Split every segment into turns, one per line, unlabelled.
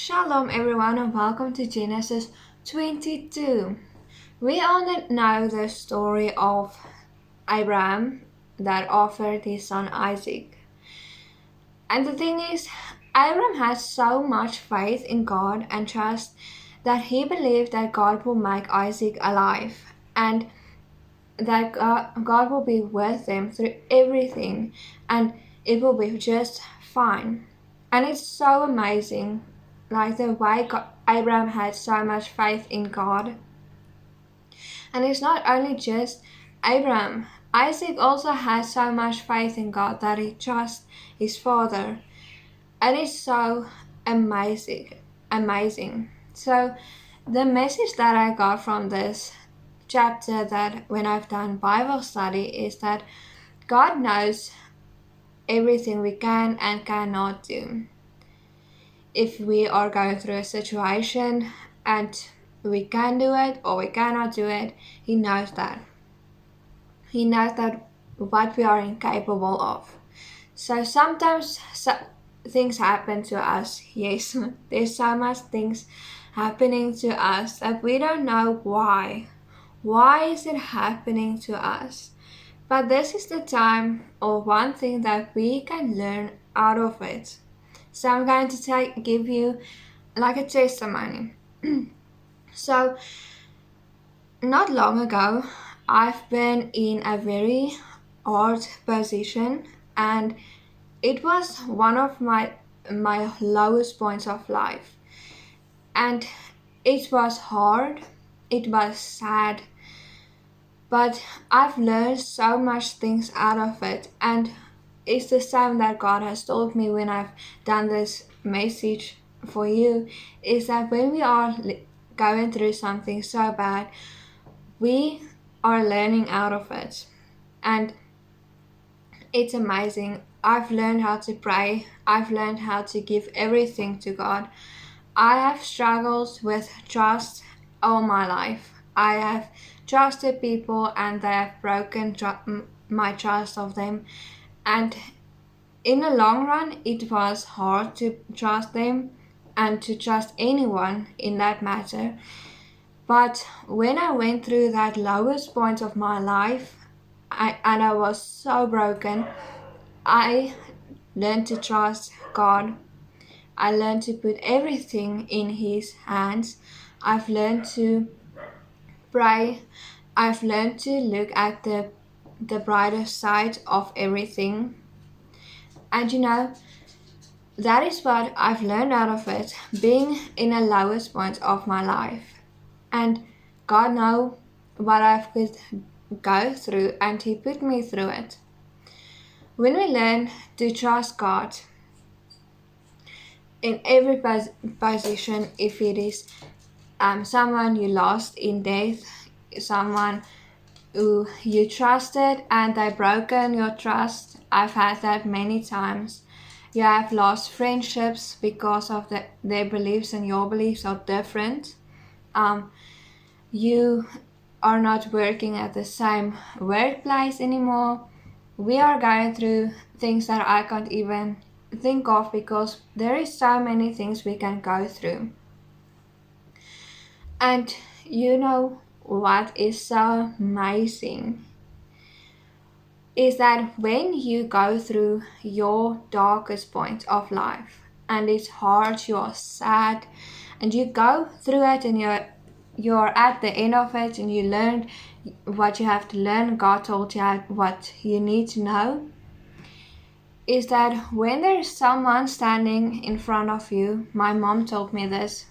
Shalom everyone and welcome to Genesis 22. We all know the story of Abraham that offered his son Isaac. And the thing is, Abraham had so much faith in God and trust that he believed that God will make Isaac alive and that God will be with them through everything and it will be just fine. And it's so amazing, like the way Abraham had so much faith in God. And it's not only just Abraham. Isaac also has so much faith in God that he trusts his father. And it's so amazing. So the message that I got from this chapter, that when I've done Bible study, is that God knows everything we can and cannot do. If we are going through a situation and we can do it or we cannot do it, He knows that. He knows that what we are incapable of. So sometimes things happen to us. Yes, there's so much things happening to us that we don't know why. Why is it happening to us? But this is the time or one thing that we can learn out of it. So I'm going to give you like a testimony. So not long ago, I've been in a very hard position, and it was one of my lowest points of life. And it was hard, it was sad, but I've learned so much things out of it. And it's the same that God has told me when I've done this message for you, is that when we are going through something so bad, we are learning out of it. And it's amazing. I've learned how to pray. I've learned how to give everything to God. I have struggled with trust all my life. I have trusted people and they have broken my trust of them. And in the long run, it was hard to trust them and to trust anyone in that matter. But when I went through that lowest point of my life, and I was so broken, I learned to trust God. I learned to put everything in His hands. I've learned to pray. I've learned to look at the brighter side of everything. And that is what I've learned out of it, being in the lowest point of my life. And God knows what I could go through, and He put me through it. When we learn to trust God in every position, if it is someone you lost in death, someone who you trusted and they broken your trust. I've had that many times. You have lost friendships because of their beliefs and your beliefs are different. You are not working at the same workplace anymore. We are going through things that I can't even think of because there is so many things we can go through. And what is so amazing is that when you go through your darkest point of life and it's hard, you're sad, and you go through it and you're at the end of it and you learned what you have to learn, God told you what you need to know, is that when there's someone standing in front of you, my mom told me this,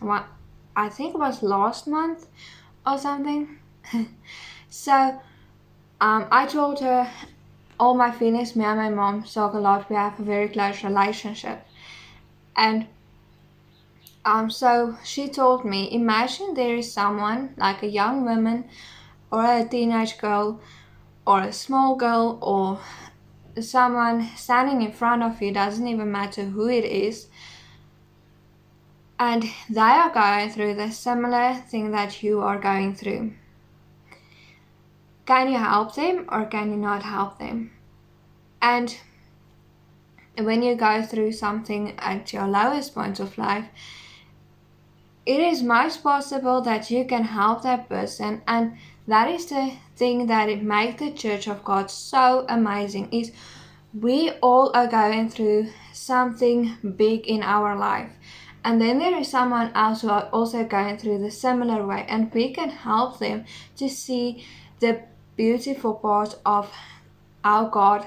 I think it was last month or something. So I told her all my feelings. Me and my mom talk a lot. We have a very close relationship. And so she told me, imagine there is someone, like a young woman or a teenage girl or a small girl or someone standing in front of you, doesn't even matter who it is, and they are going through the similar thing that you are going through. Can you help them or can you not help them? And when you go through something at your lowest point of life, it is most possible that you can help that person. And that is the thing that it makes the Church of God so amazing, is we all are going through something big in our life, and then there is someone else who are also going through the similar way, and we can help them to see the beautiful part of how God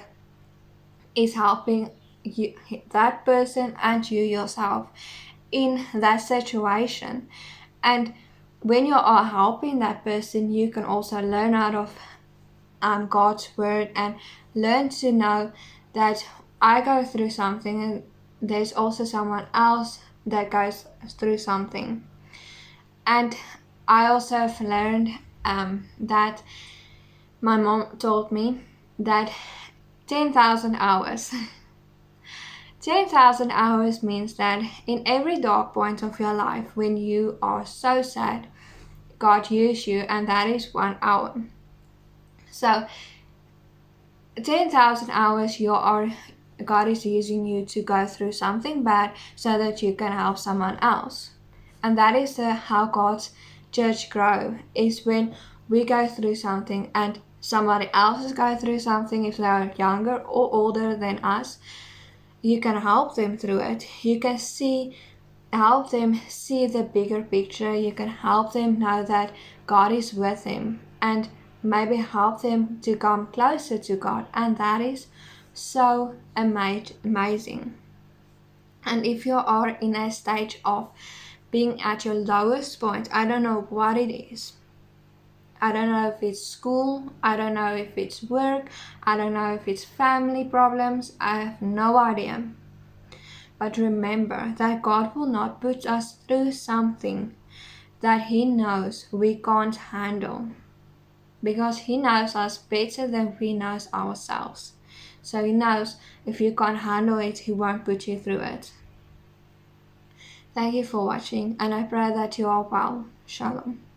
is helping you, that person, and you yourself in that situation. And when you are helping that person, you can also learn out of God's word, and learn to know that I go through something and there's also someone else that goes through something. And I also have learned that my mom told me that 10,000 hours 10,000 hours means that in every dark point of your life, when you are so sad, God used you, and that is 1 hour. So 10,000 hours God is using you to go through something bad so that you can help someone else. And that is how God's church grow, is when we go through something and somebody else is going through something. If they are younger or older than us, you can help them through it. You can help them see the bigger picture. You can help them know that God is with them, and maybe help them to come closer to God. And that is so amazing. And if you are in a stage of being at your lowest point, I don't know what it is. I don't know if it's school, I don't know if it's work, I don't know if it's family problems, I have no idea. But remember that God will not put us through something that He knows we can't handle, because He knows us better than we know ourselves. So He knows if you can't handle it, He won't put you through it. Thank you for watching, and I pray that you are well. Shalom.